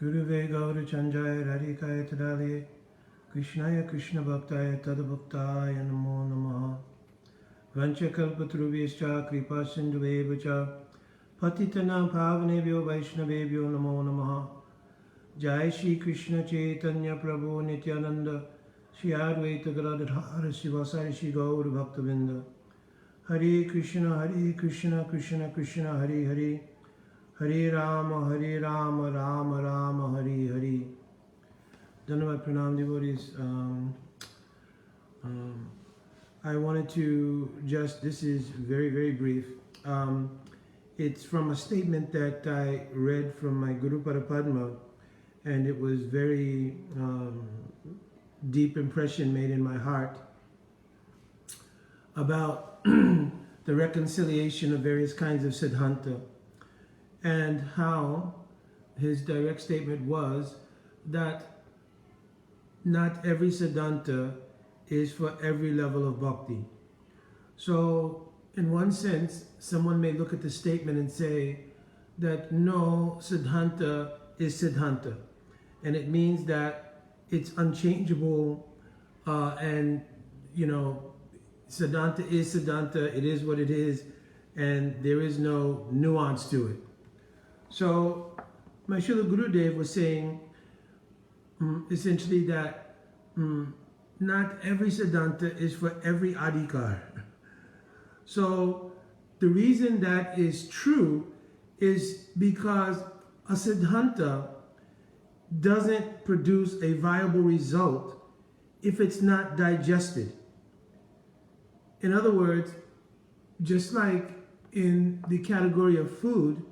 Guruve Gaura Chanjaya Radhikaya Tadali Krishnaya Krishna Bhaktaya Tadabhaktaya Namo Namaha Vanchakalpatrubhyascha Kripa Sindhuvevacha Patitanam Pavanebhyo Vaishnavebhyo Namo Namaha Jai Shri Krishna Chaitanya Prabhu Nityananda Shri Advaita Gadadhara Sivasari Shri Gaura Bhaktavinda Hare Krishna Krishna Krishna Hare Hare Hare Rama, Rama Rama, Hare Hare. Dhanavad Pranam devotees. I wanted to this is very brief. It's from a statement that I read from my Guru Padma, and it was very deep impression made in my heart about the reconciliation of various kinds of Siddhanta, and how his direct statement was that not every Siddhanta is for every level of bhakti. So in one sense, someone may look at the statement and say that no Siddhanta is Siddhanta, and it means that it's unchangeable, and Siddhanta is Siddhanta, it is what it is, and there is no nuance to it. So my Srila Gurudev was saying essentially that not every Siddhanta is for every Adhikara. So the reason that is true is because a Siddhanta doesn't produce a viable result if it's not digested. In other words, just like in the category of food,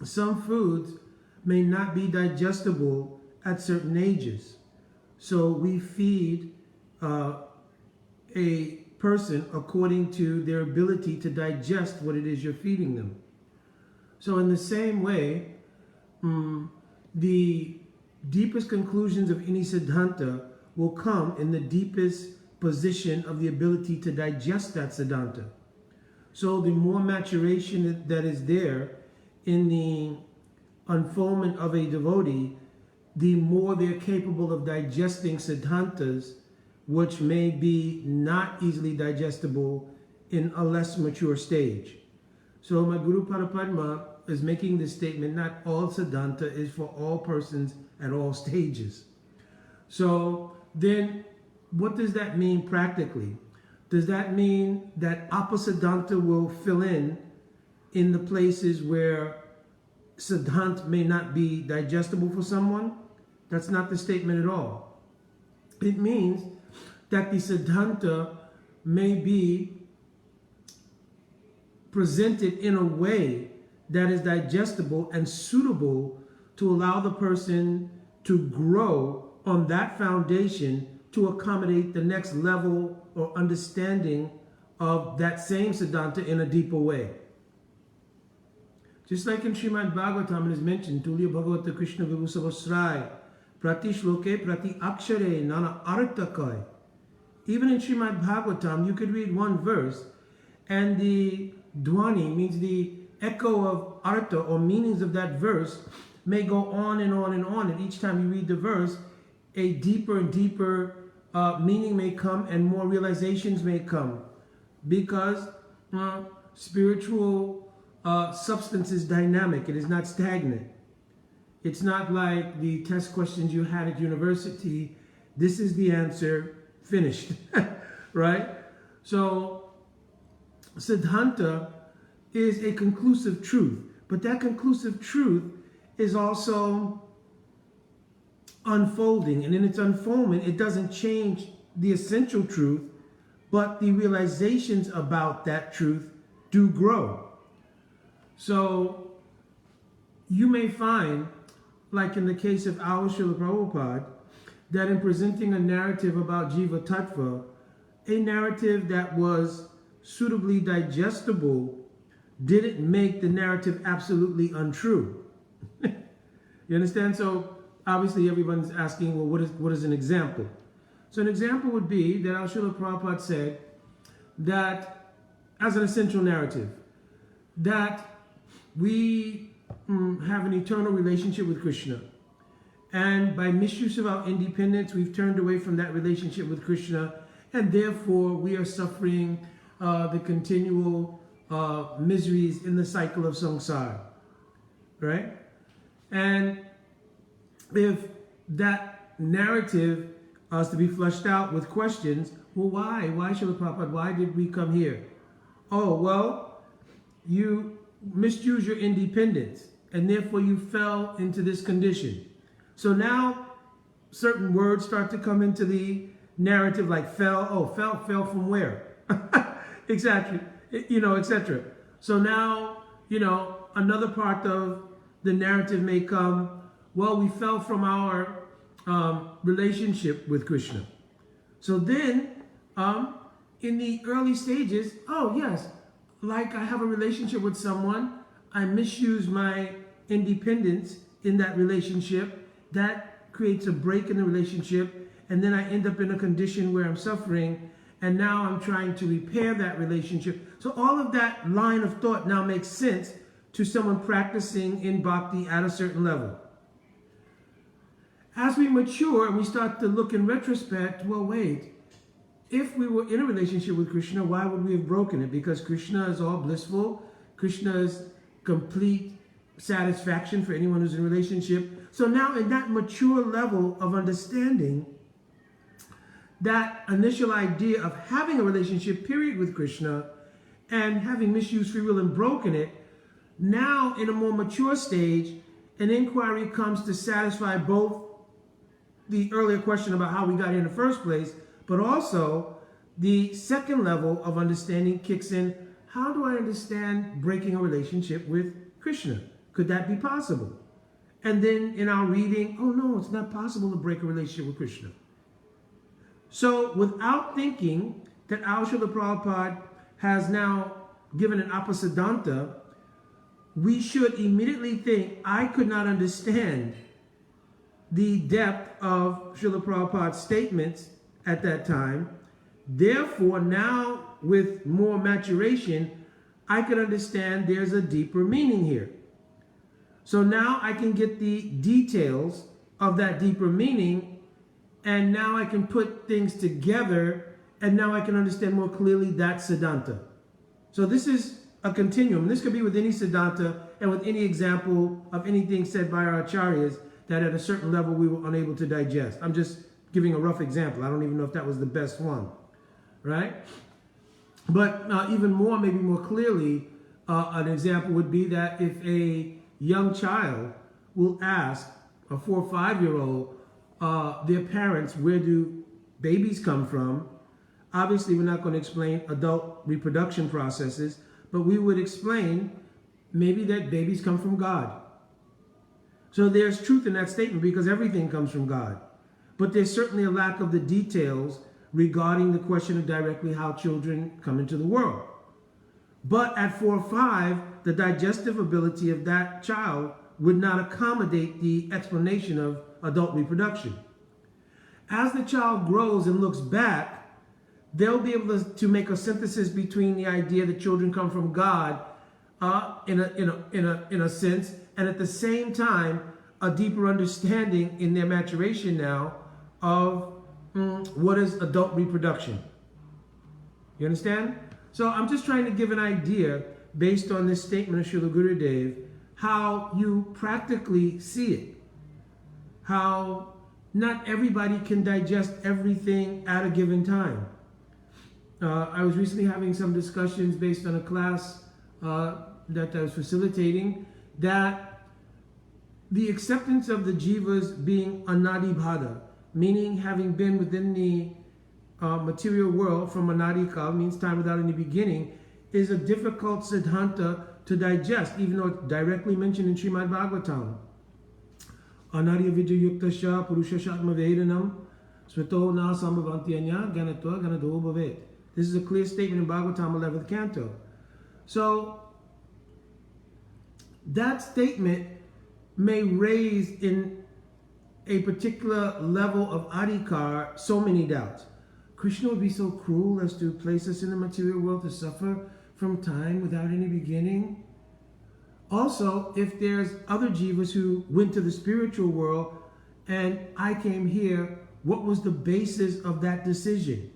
some foods may not be digestible at certain ages. So we feed a person according to their ability to digest what it is you're feeding them. So in the same way, the deepest conclusions of any Siddhanta will come in the deepest position of the ability to digest that Siddhanta. So the more maturation that is there in the unfoldment of a devotee, the more they're capable of digesting Siddhantas, which may be not easily digestible in a less mature stage. So my Guru Padma is making this statement, not all Siddhanta is for all persons at all stages. So then what does that mean practically? Does that mean that Apasiddhanta will fill in the places where Siddhanta may not be digestible for someone? That's not the statement at all. It means that the Siddhanta may be presented in a way that is digestible and suitable to allow the person to grow on that foundation to accommodate the next level or understanding of that same Siddhanta in a deeper way. Just like in Srimad Bhagavatam it is mentioned, Tulya Bhagavata Krishna Vibhusavasrai, Prati Shloke Prati Akshare Nana Artakai. Even in Srimad Bhagavatam, you could read one verse, and the Dwani means the echo of Artha or meanings of that verse may go on and on and on. And each time you read the verse, a deeper and deeper meaning may come and more realizations may come, because spiritual substance is dynamic. It is not stagnant. It's not like the test questions you had at university. This is the answer, finished, right? So Siddhanta is a conclusive truth, but that conclusive truth is also unfolding, and in its unfoldment, it doesn't change the essential truth, but the realizations about that truth do grow. So you may find, like in the case of our Srila Prabhupada, that in presenting a narrative about Jiva Tattva, a narrative that was suitably digestible didn't make the narrative absolutely untrue. You understand? So obviously everyone's asking, well, what is an example? So an example would be that our Srila Prabhupada said that, as an essential narrative, that we have an eternal relationship with Krishna. And by misuse of our independence, we've turned away from that relationship with Krishna, and therefore we are suffering the continual miseries in the cycle of samsara, right? And if that narrative is to be flushed out with questions, well, why? Why, Srila Prabhupada? Why did we come here? Oh, well, you misused your independence, and therefore you fell into this condition. So now certain words start to come into the narrative, like fell. Oh, fell from where? Exactly, etc. So now, another part of the narrative may come, well, we fell from our relationship with Krishna. So then, in the early stages, oh yes, like I have a relationship with someone, I misuse my independence in that relationship, that creates a break in the relationship, and then I end up in a condition where I'm suffering, and now I'm trying to repair that relationship. So all of that line of thought now makes sense to someone practicing in bhakti at a certain level. As we mature and we start to look in retrospect, well, wait, if we were in a relationship with Krishna, why would we have broken it? Because Krishna is all blissful. Krishna is complete satisfaction for anyone who's in a relationship. So now in that mature level of understanding, that initial idea of having a relationship, period, with Krishna and having misused free will and broken it, now in a more mature stage, an inquiry comes to satisfy both the earlier question about how we got here in the first place, but also the second level of understanding kicks in. How do I understand breaking a relationship with Krishna? Could that be possible? And then in our reading, oh no, it's not possible to break a relationship with Krishna. So without thinking that our Srila Prabhupada has now given an Siddhanta, we should immediately think, I could not understand the depth of Srila Prabhupada's statements at that time. Therefore, now with more maturation, I can understand there's a deeper meaning here. So now I can get the details of that deeper meaning, and now I can put things together, and now I can understand more clearly that Siddhanta. So this is a continuum. This could be with any Siddhanta and with any example of anything said by our acharyas that at a certain level we were unable to digest. I'm just giving a rough example. I don't even know if that was the best one, right? But even more, maybe more clearly, an example would be that if a young child will ask a 4 or 5-year-old, their parents, where do babies come from? Obviously, we're not going to explain adult reproduction processes, but we would explain maybe that babies come from God. So there's truth in that statement because everything comes from God. But there's certainly a lack of the details regarding the question of directly how children come into the world. But at 4 or 5, the digestive ability of that child would not accommodate the explanation of adult reproduction. As the child grows and looks back, they'll be able to make a synthesis between the idea that children come from God in a sense, and at the same time, a deeper understanding in their maturation now of what is adult reproduction. You understand? So I'm just trying to give an idea based on this statement of Srila Gurudev, how you practically see it. How not everybody can digest everything at a given time. I was recently having some discussions based on a class that I was facilitating, that the acceptance of the jivas being anadi bhada, meaning having been within the material world from anadi kal, means time without any beginning, is a difficult siddhanta to digest, even though it's directly mentioned in Srimad Bhagavatam. Anarya vidya yuktasya purushashatma vedanam smrito na sambhavanti anya ganatva ganado bhavet. This is a clear statement in Bhagavatam 11th canto. So that statement may raise in a particular level of Adhikara so many doubts. Krishna would be so cruel as to place us in the material world to suffer from time without any beginning. Also, if there's other jivas who went to the spiritual world and I came here, what was the basis of that decision?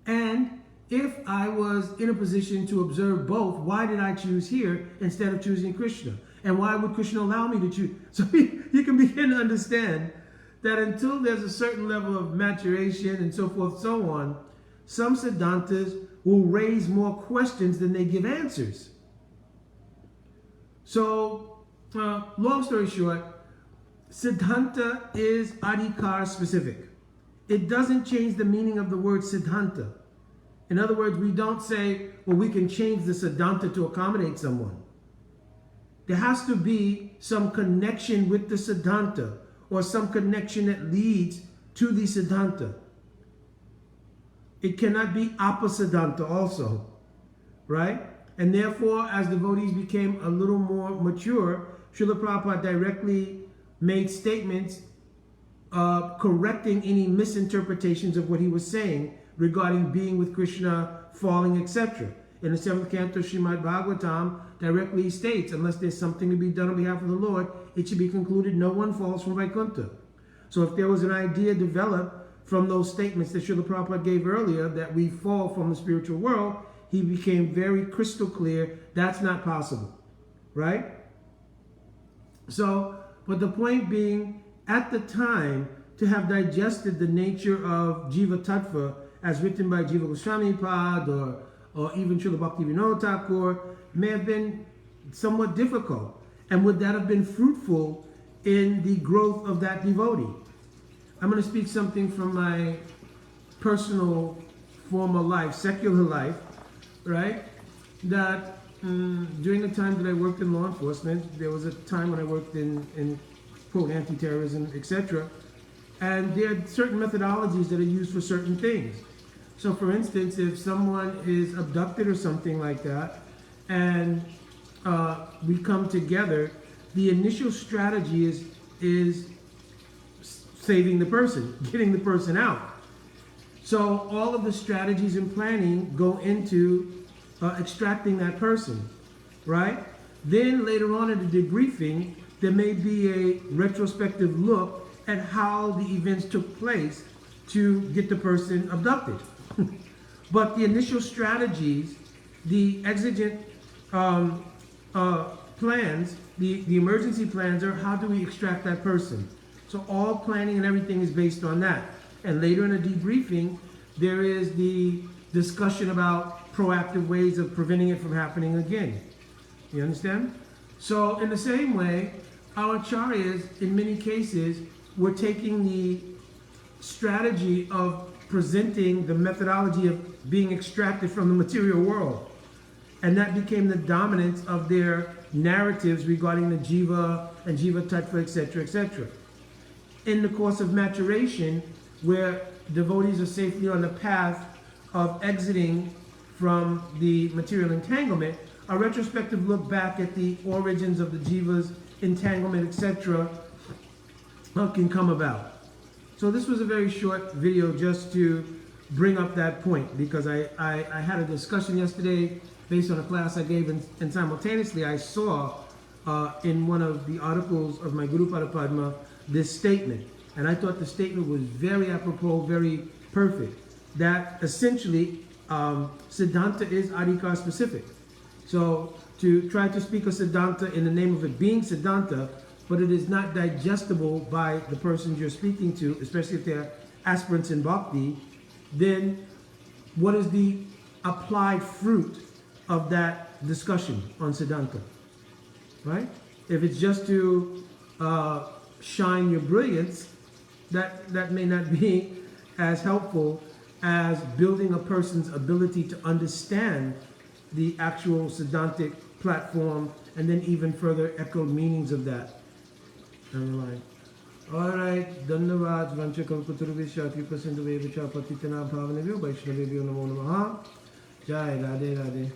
And if I was in a position to observe both, why did I choose here instead of choosing Krishna? And why would Krishna allow me to choose? So you can begin to understand that until there's a certain level of maturation and so forth, so on, some Siddhantas will raise more questions than they give answers. So, long story short, Siddhanta is Adhikara specific. It doesn't change the meaning of the word Siddhanta. In other words, we don't say, well, we can change the Siddhanta to accommodate someone. There has to be some connection with the Siddhanta, or some connection that leads to the Siddhanta. It cannot be Apasiddhanta also, right? And therefore, as devotees became a little more mature, Srila Prabhupada directly made statements correcting any misinterpretations of what he was saying regarding being with Krishna, falling, etc. In the 7th canto, Srimad Bhagavatam directly states, unless there's something to be done on behalf of the Lord, it should be concluded no one falls from Vaikuntha. So if there was an idea developed from those statements that Srila Prabhupada gave earlier, that we fall from the spiritual world, he became very crystal clear, that's not possible, right? So, but the point being, at the time, to have digested the nature of Jiva Tattva as written by Jiva Goswami Pad or even Srila Bhaktivinoda Thakur may have been somewhat difficult. And would that have been fruitful in the growth of that devotee? I'm going to speak something from my personal former life, secular life, right? That during the time that I worked in law enforcement, there was a time when I worked in quote, anti-terrorism, etc. And there are certain methodologies that are used for certain things. So for instance, if someone is abducted or something like that, and we come together, the initial strategy is saving the person, getting the person out. So all of the strategies and planning go into extracting that person, right? Then later on in the debriefing, there may be a retrospective look at how the events took place to get the person abducted. But the initial strategies, the exigent plans, the emergency plans are how do we extract that person. So all planning and everything is based on that. And later in a debriefing, there is the discussion about proactive ways of preventing it from happening again. You understand? So in the same way, our acharyas, in many cases, were taking the strategy of presenting the methodology of being extracted from the material world. And that became the dominance of their narratives regarding the jiva and jiva tattva, etc., etc. In the course of maturation, where devotees are safely on the path of exiting from the material entanglement, a retrospective look back at the origins of the jiva's entanglement, etc., can come about. So this was a very short video just to bring up that point, because I had a discussion yesterday based on a class I gave, and simultaneously I saw in one of the articles of my Guru Pada Padma this statement, and I thought the statement was very apropos, very perfect, that essentially Siddhanta is Adhikara specific. So to try to speak of Siddhanta in the name of it being Siddhanta, but it is not digestible by the persons you're speaking to, especially if they're aspirants in bhakti, then what is the applied fruit of that discussion on Siddhanta, right? If it's just to shine your brilliance, that may not be as helpful as building a person's ability to understand the actual Siddhantic platform, and then even further echoed meanings of that. Alright, Dhanyavad, Vanchakalpaturvisha, Kripasindu Vevicha, Patitanam Bhavanavyo, Vaishnavyo Namo Namaha. Jai Radhe Radhe.